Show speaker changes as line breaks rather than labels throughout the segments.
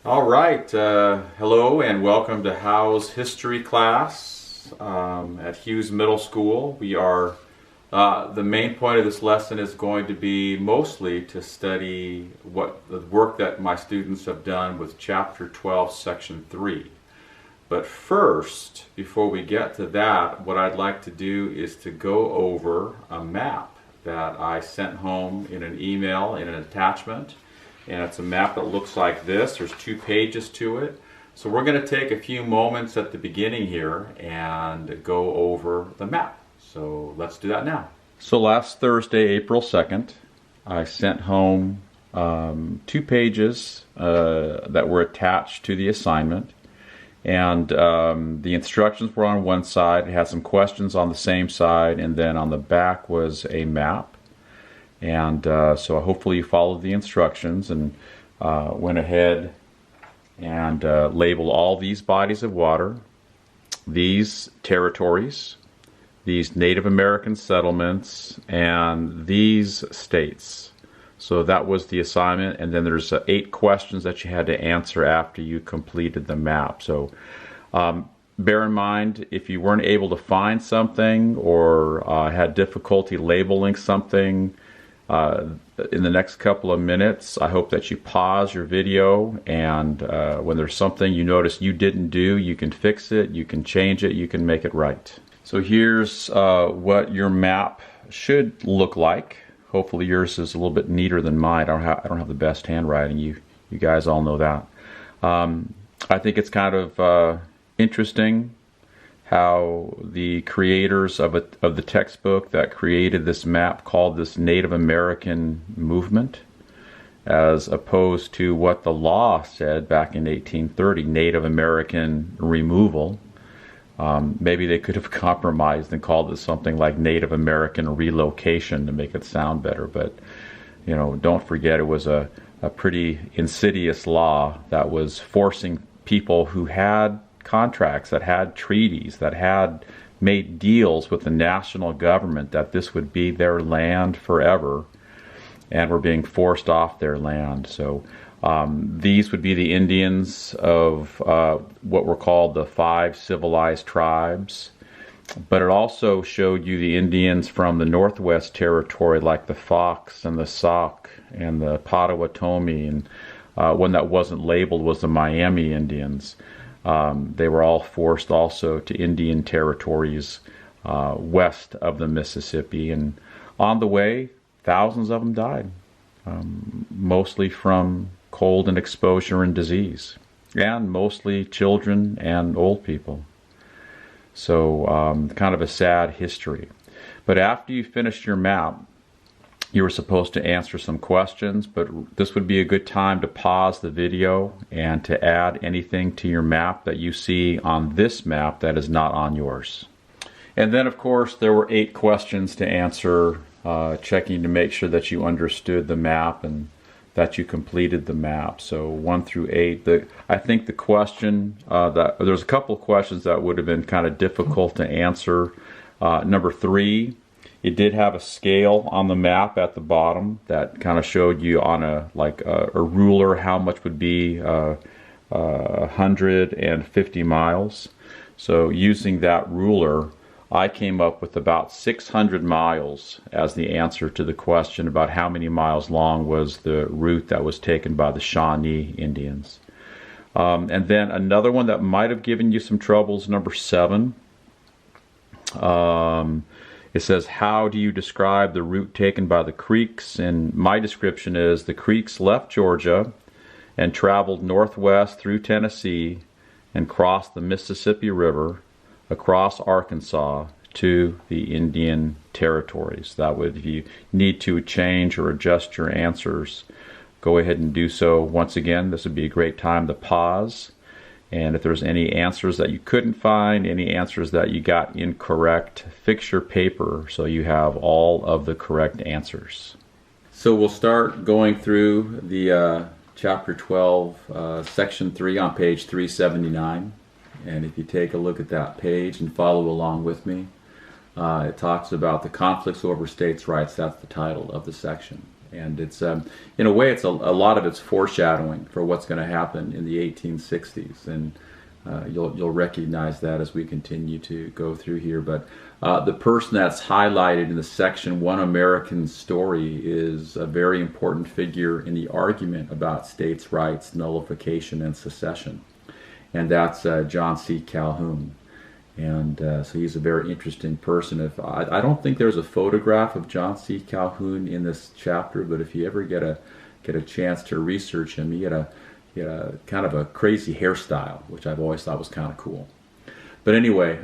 All right, hello and welcome to Howe's history class at Hughes Middle School. The main point of this lesson is going to be mostly to study what the work that my students have done with Chapter 12, Section 3. But first, before we get to that, what I'd like to do is to go over a map that I sent home in an email in an attachment. And it's a map that looks like this. There's 2 pages to it. So we're going to take a few moments at the beginning here and go over the map. So let's do that now. So last Thursday, April 2nd, I sent home 2 pages that were attached to the assignment. And the instructions were on one side. It had some questions on the same side. And then on the back was a map. And so hopefully you followed the instructions and went ahead and labeled all these bodies of water, these territories, these Native American settlements, and these states. So that was the assignment, and then there's 8 questions that you had to answer after you completed the map. So bear in mind, if you weren't able to find something or had difficulty labeling something, in the next couple of minutes, I hope that you pause your video, and when there's something you notice you didn't do, you can fix it, you can change it, you can make it right. So here's what your map should look like. Hopefully yours is a little bit neater than mine. I don't have the best handwriting. You guys all know that. I think it's kind of interesting how the creators of the textbook that created this map called this Native American movement, as opposed to what the law said back in 1830, Native American removal. Maybe they could have compromised and called it something like Native American relocation to make it sound better, but you know, don't forget it was a pretty insidious law that was forcing people who had contracts, that had treaties, that had made deals with the national government that this would be their land forever, and were being forced off their land. So these would be the Indians of what were called the 5 civilized tribes. But it also showed you the Indians from the Northwest Territory, like the Fox and the Sauk and the Potawatomi, and one that wasn't labeled was the Miami Indians. They were all forced also to Indian territories west of the Mississippi, and on the way, thousands of them died, mostly from cold and exposure and disease, and mostly children and old people. So kind of a sad history. But after you finished your map, you were supposed to answer some questions, but this would be a good time to pause the video and to add anything to your map that you see on this map that is not on yours. And then, of course, there were 8 questions to answer, checking to make sure that you understood the map and that you completed the map. So 1 through 8. I think the question, there's a couple of questions that would have been kind of difficult to answer. Number 3. It did have a scale on the map at the bottom that kind of showed you on a ruler how much would be 150 miles. So using that ruler, I came up with about 600 miles as the answer to the question about how many miles long was the route that was taken by the Shawnee Indians. And then another one that might have given you some troubles, number 7. It says, how do you describe the route taken by the Creeks? And my description is the Creeks left Georgia and traveled northwest through Tennessee and crossed the Mississippi River across Arkansas to the Indian territories. That would, if you need to change or adjust your answers, go ahead and do so. Once again, this would be a great time to pause. And if there's any answers that you couldn't find, any answers that you got incorrect, fix your paper so you have all of the correct answers. So we'll start going through the Chapter 12, Section 3 on page 379. And if you take a look at that page and follow along with me, it talks about the conflicts over states' rights. That's the title of the section. And it's in a way, it's a lot of it's foreshadowing for what's going to happen in the 1860s, and you'll recognize that as we continue to go through here. But the person that's highlighted in the section One American Story is a very important figure in the argument about states' rights, nullification, and secession, and that's John C. Calhoun. And so he's a very interesting person. I don't think there's a photograph of John C. Calhoun in this chapter, but if you ever get a chance to research him, he had a kind of a crazy hairstyle, which I've always thought was kind of cool. But anyway,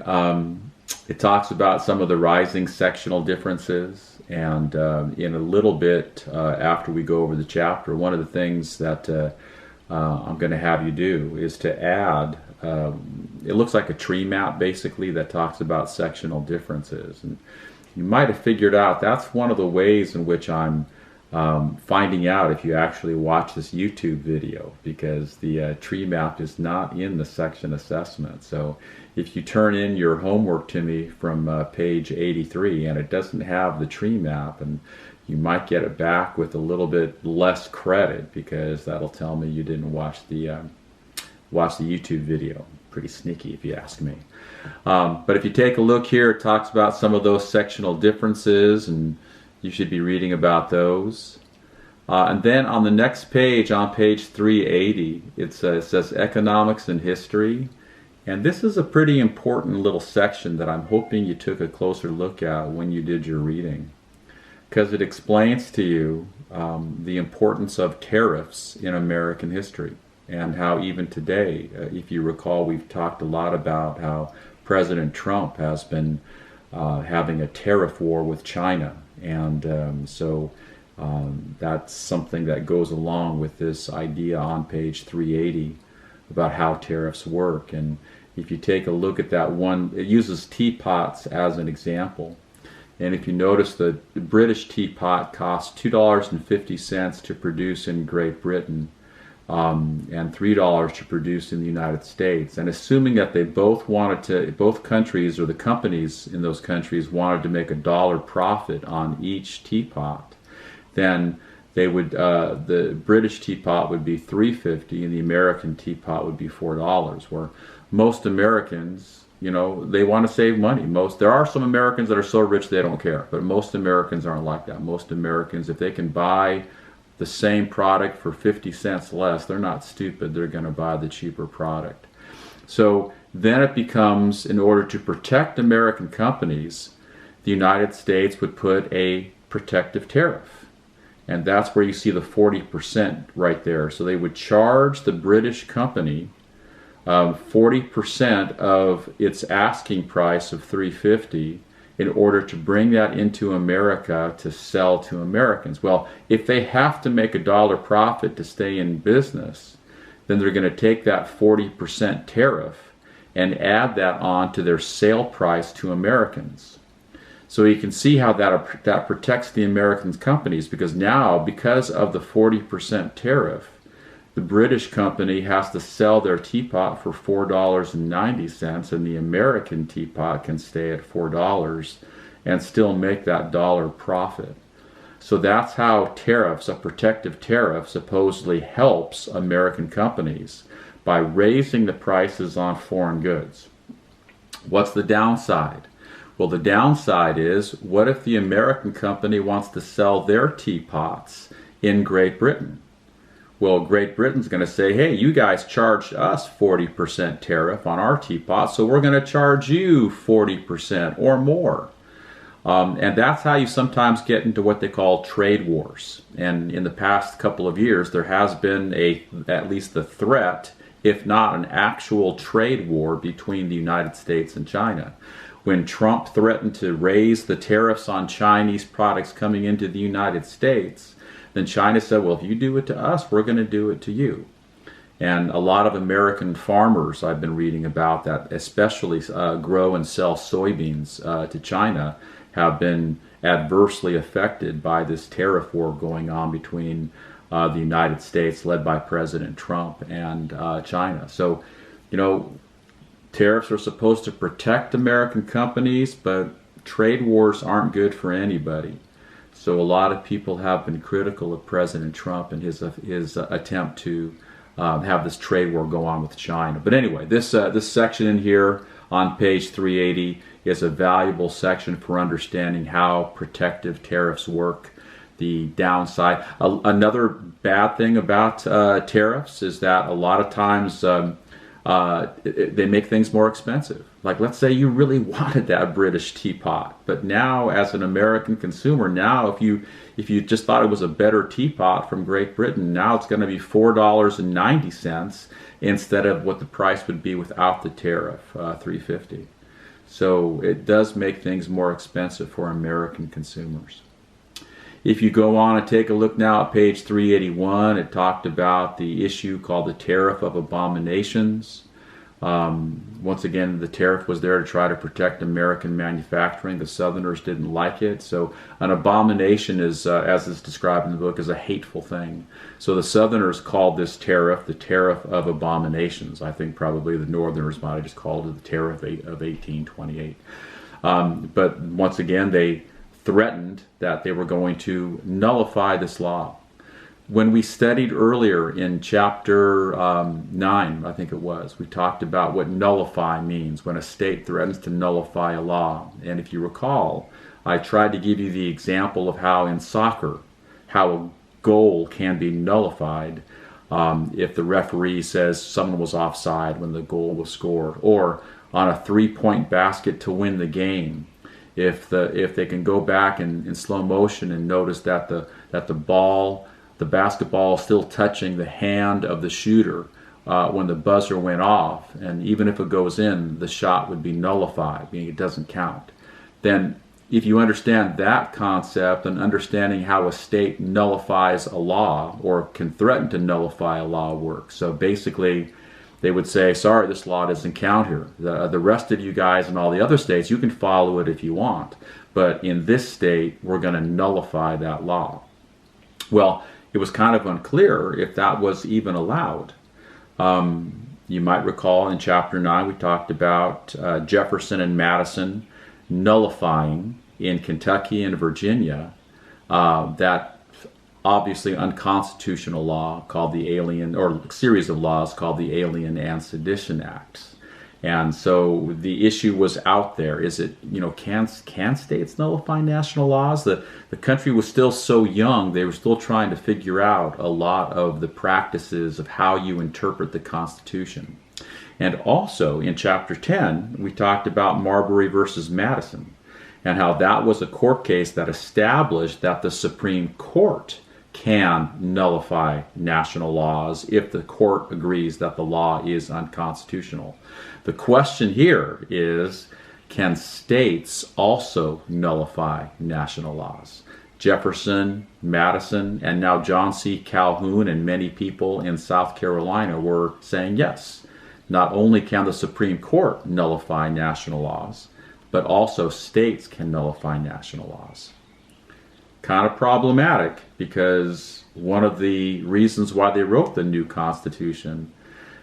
it talks about some of the rising sectional differences, and in a little bit after we go over the chapter, one of the things that I'm going to have you do is to add, it looks like a tree map basically that talks about sectional differences. And you might have figured out that's one of the ways in which I'm finding out if you actually watch this YouTube video, because the tree map is not in the section assessment. So if you turn in your homework to me from page 83 and it doesn't have the tree map, and you might get it back with a little bit less credit, because that'll tell me you didn't watch the YouTube video. Pretty sneaky if you ask me. But if you take a look here, it talks about some of those sectional differences, and you should be reading about those. And then on the next page, on page 380, it says Economics and History. And this is a pretty important little section that I'm hoping you took a closer look at when you did your reading, because it explains to you the importance of tariffs in American history, and how even today, if you recall, we've talked a lot about how President Trump has been having a tariff war with China. And so that's something that goes along with this idea on page 380 about how tariffs work. And if you take a look at that one, it uses teapots as an example. And if you notice, the British teapot costs $2.50 to produce in Great Britain, and $3 to produce in the United States. And assuming that they both countries, or the companies in those countries, wanted to make $1 profit on each teapot, then they would, the British teapot would be $3.50 and the American teapot would be $4. Where most Americans, they want to save money. There are some Americans that are so rich they don't care, but most Americans aren't like that. Most Americans, if they can buy the same product for 50 cents less, they're not stupid. They're going to buy the cheaper product. So then it becomes, in order to protect American companies, the United States would put a protective tariff. And that's where you see the 40% right there. So they would charge the British company 40% of its asking price of $3.50 in order to bring that into America to sell to Americans. Well, if they have to make $1 profit to stay in business, then they're going to take that 40% tariff and add that on to their sale price to Americans. So you can see how that protects the American companies, because now, because of the 40% tariff, the British company has to sell their teapot for $4.90, and the American teapot can stay at $4 and still make that $1 profit. So that's how tariffs, a protective tariff, supposedly helps American companies by raising the prices on foreign goods. What's the downside? Well, the downside is, what if the American company wants to sell their teapots in Great Britain? Well, Great Britain's going to say, hey, you guys charged us 40% tariff on our teapot, so we're going to charge you 40% or more. And that's how you sometimes get into what they call trade wars. And in the past couple of years, there has been at least the threat, if not an actual trade war between the United States and China. When Trump threatened to raise the tariffs on Chinese products coming into the United States, then China said, well, if you do it to us, we're going to do it to you. And a lot of American farmers I've been reading about that especially grow and sell soybeans to China have been adversely affected by this tariff war going on between the United States, led by President Trump, and China. So, tariffs are supposed to protect American companies, but trade wars aren't good for anybody. So a lot of people have been critical of President Trump and his attempt to have this trade war go on with China. But anyway, this section in here on page 380 is a valuable section for understanding how protective tariffs work. The downside. Another bad thing about tariffs is that a lot of times they make things more expensive. Like, let's say you really wanted that British teapot, but now as an American consumer, now if you just thought it was a better teapot from Great Britain, now it's going to be $4.90 instead of what the price would be without the tariff, $3.50. So it does make things more expensive for American consumers. If you go on and take a look now at page 381, it talked about the issue called the Tariff of Abominations. Once again, the tariff was there to try to protect American manufacturing. The Southerners didn't like it. So an abomination is, as is described in the book, is a hateful thing. So the Southerners called this tariff the Tariff of Abominations. I think probably the Northerners might have just called it the Tariff of 1828. But once again, they threatened that they were going to nullify this law. When we studied earlier in chapter 9, I think it was, we talked about what nullify means, when a state threatens to nullify a law. And if you recall, I tried to give you the example of how in soccer, how a goal can be nullified if the referee says someone was offside when the goal was scored, or on a 3-point basket to win the game. If they can go back in slow motion and notice that the basketball is still touching the hand of the shooter when the buzzer went off, and even if it goes in, the shot would be nullified, meaning it doesn't count. Then if you understand that concept and understanding how a state nullifies a law or can threaten to nullify a law works. So basically, they would say, sorry, this law doesn't count here. The rest of you guys in all the other states, you can follow it if you want. But in this state, we're going to nullify that law. Well, it was kind of unclear if that was even allowed. You might recall in chapter 9, we talked about Jefferson and Madison nullifying in Kentucky and Virginia that obviously unconstitutional law called the Alien, or series of laws called the Alien and Sedition Acts. And so the issue was out there. Is it, can states nullify national laws? The country was still so young, they were still trying to figure out a lot of the practices of how you interpret the Constitution. And also in chapter 10, we talked about Marbury versus Madison, and how that was a court case that established that the Supreme Court can nullify national laws if the court agrees that the law is unconstitutional. The question here is, can states also nullify national laws? Jefferson, Madison, and now John C. Calhoun and many people in South Carolina were saying yes. Not only can the Supreme Court nullify national laws, but also states can nullify national laws. Kind of problematic, because one of the reasons why they wrote the new Constitution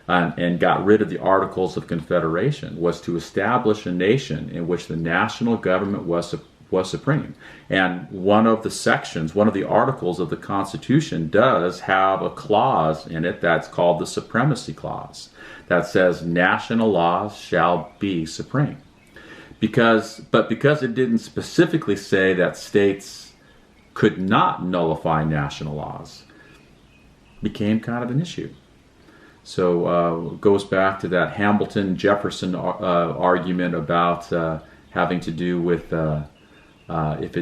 and got rid of the Articles of Confederation was to establish a nation in which the national government was supreme. And one of the sections, one of the articles of the Constitution does have a clause in it that's called the Supremacy Clause, that says national laws shall be supreme. Because it didn't specifically say that states could not nullify national laws, became kind of an issue. So it goes back to that Hamilton-Jefferson argument about having to do with if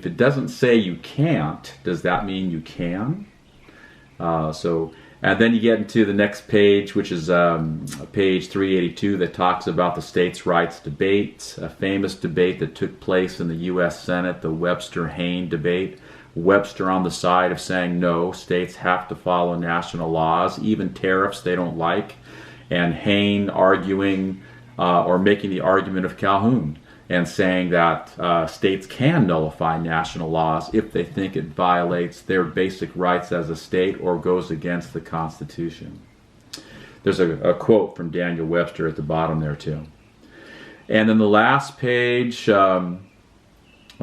it doesn't say you can't, does that mean you can? And then you get into the next page, which is page 382, that talks about the states' rights debate, a famous debate that took place in the U.S. Senate, the Webster-Hayne debate. Webster on the side of saying no, states have to follow national laws, even tariffs they don't like, and Hayne arguing or making the argument of Calhoun and saying that states can nullify national laws if they think it violates their basic rights as a state or goes against the Constitution. There's a quote from Daniel Webster at the bottom there too. And then the last page,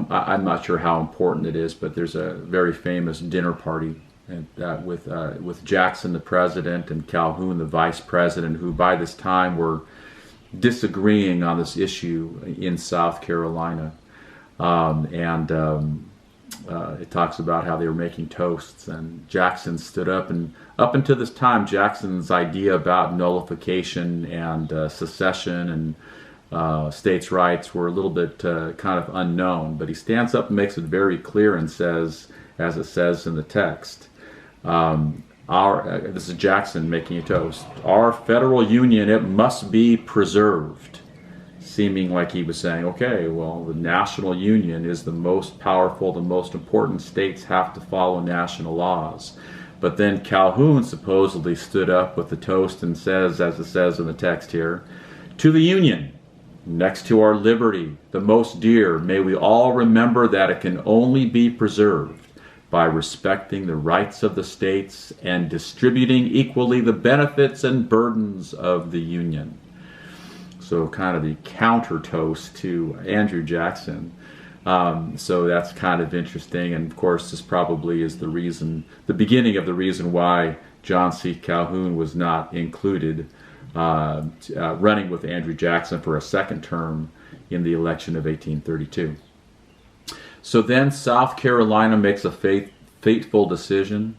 I'm not sure how important it is, but there's a very famous dinner party with Jackson the president and Calhoun the vice president, who by this time were disagreeing on this issue in South Carolina. It talks about how they were making toasts, and Jackson stood up, and up until this time Jackson's idea about nullification and secession and states' rights were a little bit kind of unknown, but he stands up and makes it very clear and says, as it says in the text, this is Jackson making a toast, "Our federal union, it must be preserved," seeming like he was saying, okay, well, the national union is the most powerful, the most important, states have to follow national laws. But then Calhoun supposedly stood up with the toast and says, as it says in the text here, "To the Union, next to our liberty, the most dear, may we all remember that it can only be preserved by respecting the rights of the states and distributing equally the benefits and burdens of the Union." So kind of the counter toast to Andrew Jackson. So that's kind of interesting, and of course this probably is the beginning of the reason why John C. Calhoun was not included running with Andrew Jackson for a second term in the election of 1832. So then South Carolina makes a fateful decision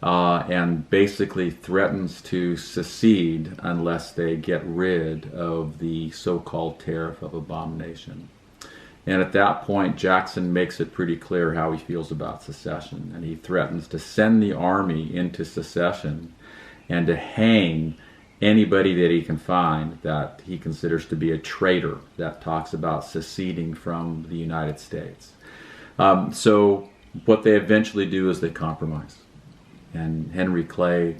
and basically threatens to secede unless they get rid of the so-called Tariff of Abomination. And at that point, Jackson makes it pretty clear how he feels about secession, and he threatens to send the army into secession and to hang anybody that he can find that he considers to be a traitor that talks about seceding from the United States. So what they eventually do is they compromise. And Henry Clay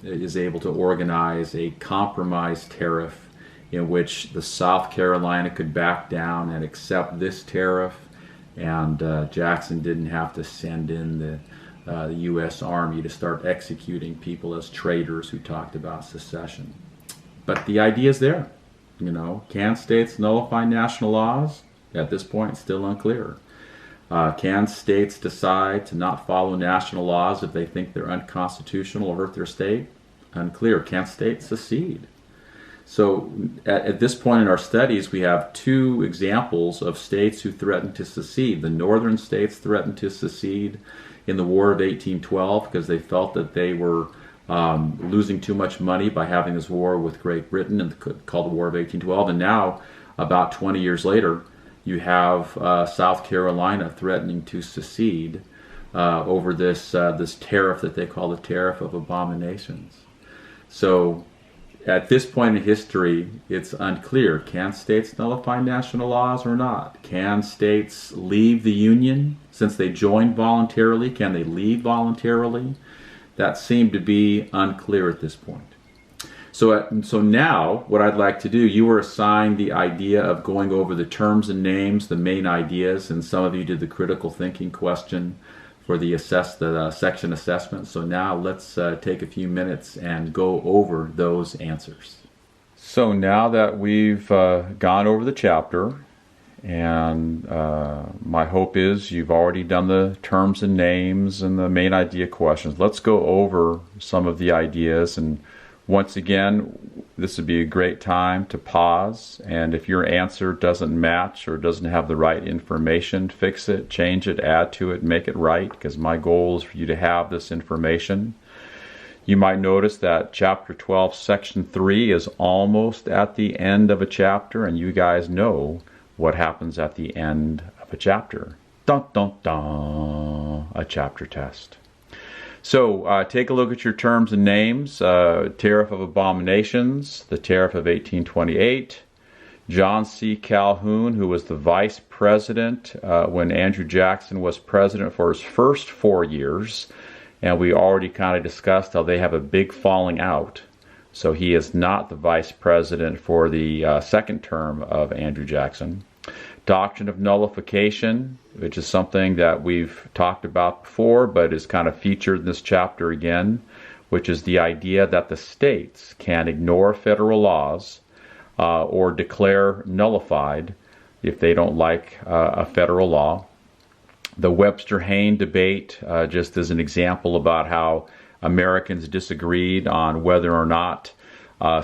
is able to organize a compromise tariff in which the South Carolina could back down and accept this tariff, and Jackson didn't have to send in the U.S. Army to start executing people as traitors who talked about secession. But the idea is there. Can states nullify national laws? At this point, still unclear. Can states decide to not follow national laws if they think they're unconstitutional or hurt their state? Unclear. Can states secede? So at this point in our studies, we have two examples of states who threatened to secede. The northern states threatened to secede in the War of 1812 because they felt that they were losing too much money by having this war with Great Britain, and called the War of 1812. And now, about 20 years later, you have South Carolina threatening to secede over this tariff that they call the Tariff of Abominations. So at this point in history, it's unclear. Can states nullify national laws or not? Can states leave the Union since they joined voluntarily? Can they leave voluntarily? That seemed to be unclear at this point. So now, what I'd like to do, you were assigned the idea of going over the terms and names, the main ideas, and some of you did the critical thinking question for the section assessment. So now let's take a few minutes and go over those answers. So now that we've gone over the chapter, and my hope is you've already done the terms and names and the main idea questions, let's go over some of the ideas. And once again, this would be a great time to pause, and if your answer doesn't match or doesn't have the right information, fix it, change it, add to it, make it right, because my goal is for you to have this information. You might notice that Chapter 12, Section 3 is almost at the end of a chapter, and you guys know what happens at the end of a chapter. Dun, dun, dun, a chapter test. So take a look at your terms and names. Tariff of Abominations, the Tariff of 1828. John C. Calhoun, who was the vice president when Andrew Jackson was president for his first 4 years. And we already kind of discussed how they have a big falling out. So he is not the vice president for the second term of Andrew Jackson. Doctrine of nullification, which is something that we've talked about before, but is kind of featured in this chapter again, which is the idea that the states can ignore federal laws or declare nullified if they don't like a federal law. The Webster-Hayne debate, just as an example about how Americans disagreed on whether or not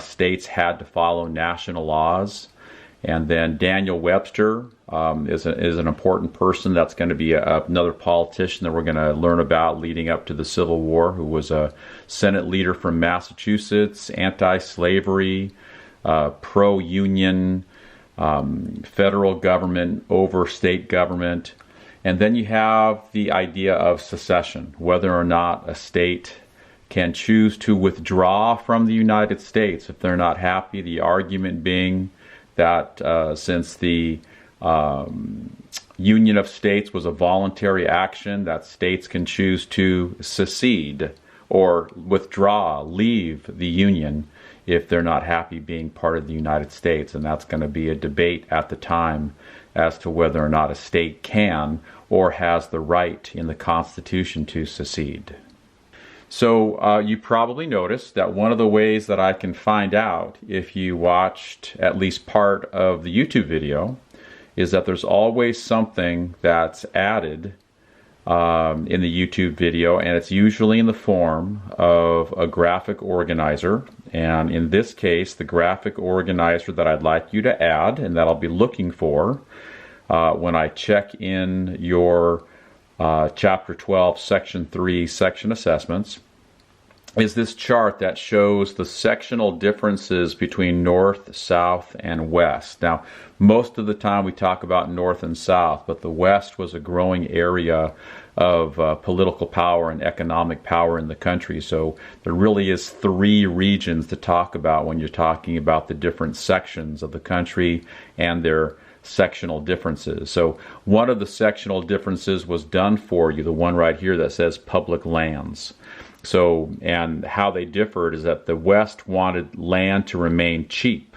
states had to follow national laws. And then Daniel Webster is an important person. That's going to be another politician that we're going to learn about leading up to the Civil War, who was a Senate leader from Massachusetts, anti-slavery, pro-union, federal government over state government. And then you have the idea of secession, whether or not a state can choose to withdraw from the United States if they're not happy. The argument being that since the Union of States was a voluntary action, that states can choose to secede or withdraw, leave the Union if they're not happy being part of the United States. And that's going to be a debate at the time as to whether or not a state can or has the right in the Constitution to secede. So you probably noticed that one of the ways that I can find out if you watched at least part of the YouTube video is that there's always something that's added in the YouTube video, and it's usually in the form of a graphic organizer. And in this case, the graphic organizer that I'd like you to add and that I'll be looking for when I check in your Chapter 12, Section 3, Section Assessments, is this chart that shows the sectional differences between North, South, and West. Now, most of the time we talk about North and South, but the West was a growing area of political power and economic power in the country. So there really is three regions to talk about when you're talking about the different sections of the country and their sectional differences. So one of the sectional differences was done for you, the one right here that says public lands. So, and how they differed is that the West wanted land to remain cheap,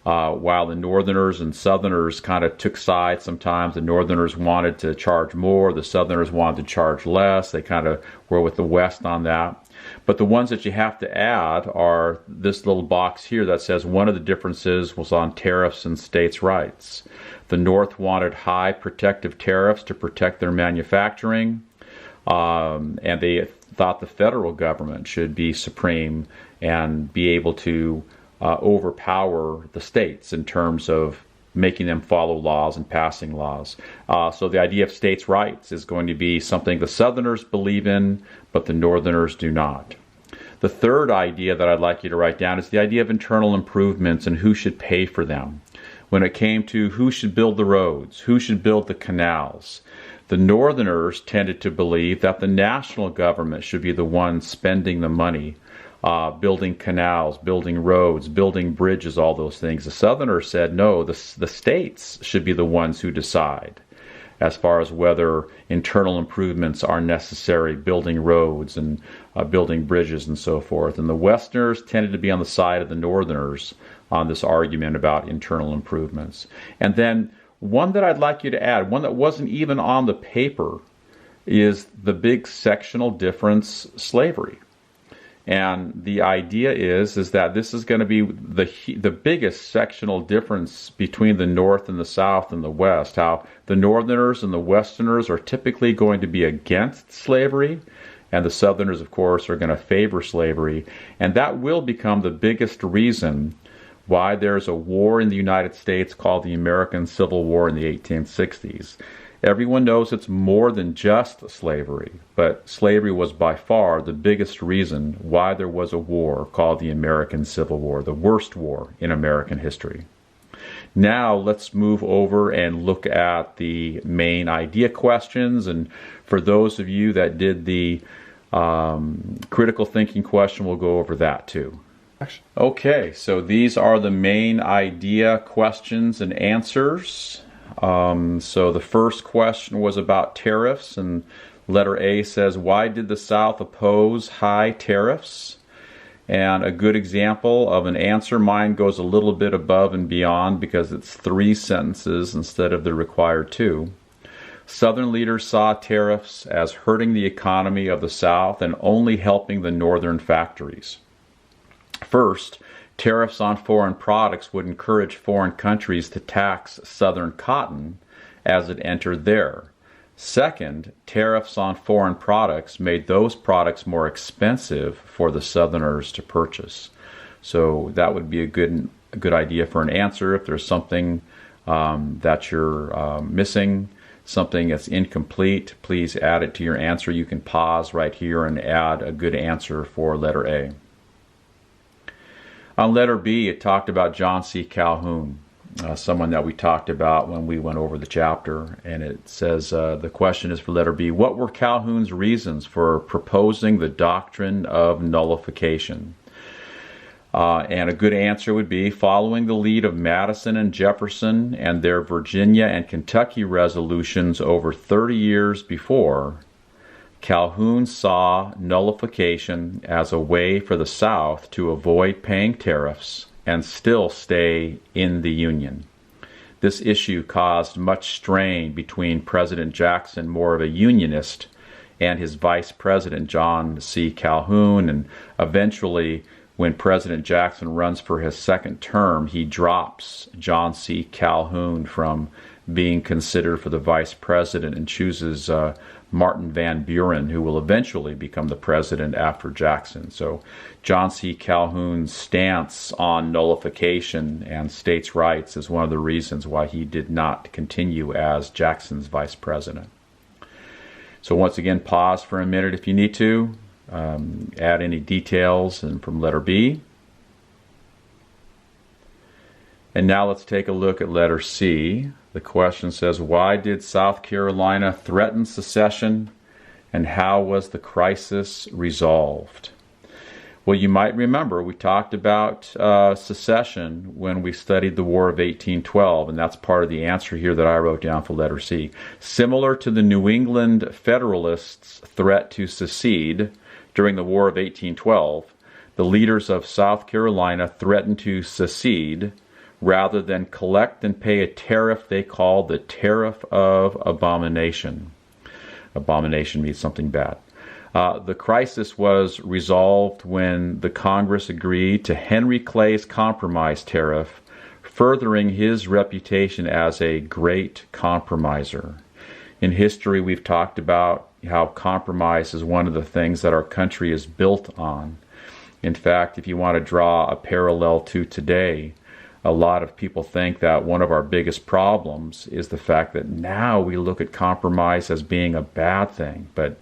while the Northerners and Southerners kind of took sides sometimes. The Northerners wanted to charge more, the Southerners wanted to charge less. They kind of were with the West on that. But the ones that you have to add are this little box here that says one of the differences was on tariffs and states' rights. The North wanted high protective tariffs to protect their manufacturing, and they thought the federal government should be supreme and be able to overpower the states in terms of making them follow laws and passing laws. So the idea of states' rights is going to be something the Southerners believe in, but the Northerners do not. The third idea that I'd like you to write down is the idea of internal improvements and who should pay for them. When it came to who should build the roads, who should build the canals, the Northerners tended to believe that the national government should be the one spending the money, building canals, building roads, building bridges, all those things. The Southerners said, no, the states should be the ones who decide as far as whether internal improvements are necessary, building roads and building bridges and so forth. And the Westerners tended to be on the side of the Northerners on this argument about internal improvements. And then one that I'd like you to add, one that wasn't even on the paper, is the big sectional difference, slavery. And the idea is that this is going to be the biggest sectional difference between the North and the South and the West. How the Northerners and the Westerners are typically going to be against slavery, and the Southerners, of course, are going to favor slavery. And that will become the biggest reason why there's a war in the United States called the American Civil War in the 1860s. Everyone knows it's more than just slavery, but slavery was by far the biggest reason why there was a war called the American Civil War, the worst war in American history. Now let's move over and look at the main idea questions. And for those of you that did the critical thinking question, we'll go over that too. Okay, so these are the main idea questions and answers. So the first question was about tariffs, and letter A says, why did the South oppose high tariffs? And a good example of an answer, mine goes a little bit above and beyond because it's 3 sentences instead of the required 2. Southern leaders saw tariffs as hurting the economy of the South and only helping the Northern factories. First, Tariffs on foreign products would encourage foreign countries to tax Southern cotton as it entered there. Second, tariffs on foreign products made those products more expensive for the Southerners to purchase. So that would be a good idea for an answer. If there's something that you're missing, something that's incomplete, please add it to your answer. You can pause right here and add a good answer for letter A. On letter B, it talked about John C. Calhoun, someone that we talked about when we went over the chapter. And it says, the question is for letter B, what were Calhoun's reasons for proposing the doctrine of nullification? And a good answer would be, following the lead of Madison and Jefferson and their Virginia and Kentucky resolutions over 30 years before, Calhoun saw nullification as a way for the South to avoid paying tariffs and still stay in the Union. This issue caused much strain between President Jackson, more of a Unionist, and his Vice President John C. Calhoun, and eventually, when President Jackson runs for his second term, he drops John C. Calhoun from being considered for the vice president and chooses Martin Van Buren, who will eventually become the president after Jackson. So John C. Calhoun's stance on nullification and states' rights is one of the reasons why he did not continue as Jackson's vice president. So once again, pause for a minute if you need to. Add any details and from letter B. And now let's take a look at letter C. The question says, why did South Carolina threaten secession, and how was the crisis resolved? Well, you might remember we talked about secession when we studied the War of 1812, and that's part of the answer here that I wrote down for letter C. Similar to the New England Federalists' threat to secede during the War of 1812, the leaders of South Carolina threatened to secede rather than collect and pay a tariff they called the Tariff of Abomination. Abomination means something bad. The crisis was resolved when the Congress agreed to Henry Clay's compromise tariff, furthering his reputation as a great compromiser. In history, we've talked about how compromise is one of the things that our country is built on. In fact, if you want to draw a parallel to today, a lot of people think that one of our biggest problems is the fact that now we look at compromise as being a bad thing, but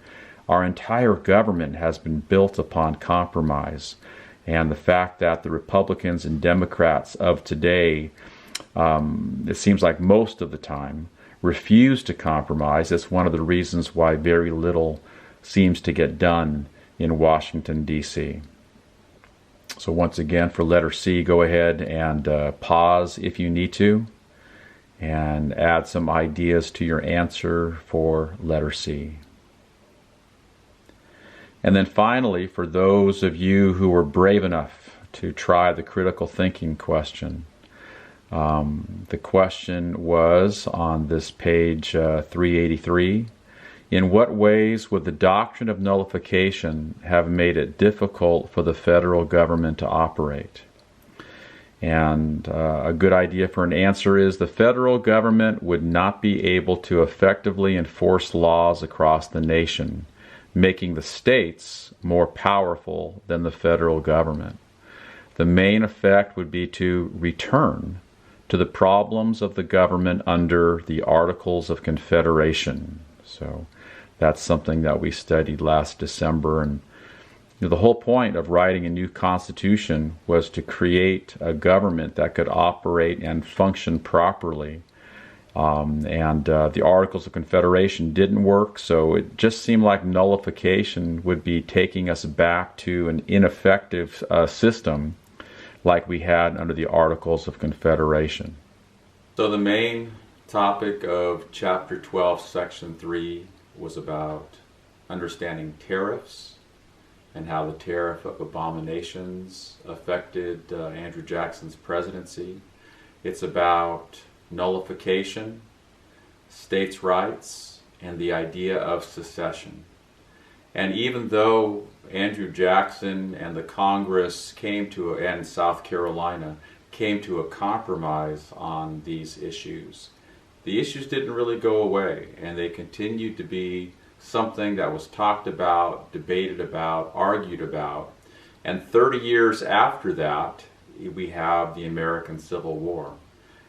our entire government has been built upon compromise. And the fact that the Republicans and Democrats of today, it seems like most of the time, refuse to compromise. It's one of the reasons why very little seems to get done in Washington, D.C. So once again, for letter C, go ahead and pause if you need to, and add some ideas to your answer for letter C. And then finally, for those of you who were brave enough to try the critical thinking question, the question was on this page 383, in what ways would the doctrine of nullification have made it difficult for the federal government to operate? And a good idea for an answer is the federal government would not be able to effectively enforce laws across the nation, making the states more powerful than the federal government. The main effect would be to return to the problems of the government under the Articles of Confederation. So that's something that we studied last December. And the whole point of writing a new constitution was to create a government that could operate and function properly. The Articles of Confederation didn't work, so it just seemed like nullification would be taking us back to an ineffective system like we had under the Articles of Confederation. So the main topic of Chapter 12, Section 3 was about understanding tariffs and how the Tariff of Abominations affected Andrew Jackson's presidency. It's about nullification, states' rights, and the idea of secession. And even though Andrew Jackson and the Congress and South Carolina came to a compromise on these issues, the issues didn't really go away, and they continued to be something that was talked about, debated about, argued about. And 30 years after that, we have the American Civil War.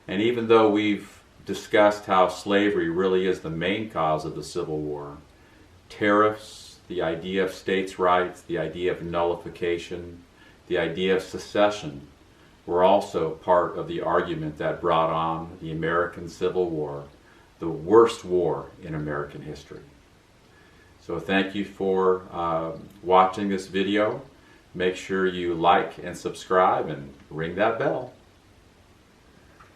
And even though we've discussed how slavery really is the main cause of the Civil War, tariffs, the idea of states' rights, the idea of nullification, the idea of secession were also part of the argument that brought on the American Civil War, the worst war in American history. So thank you for watching this video. Make sure you like and subscribe and ring that bell.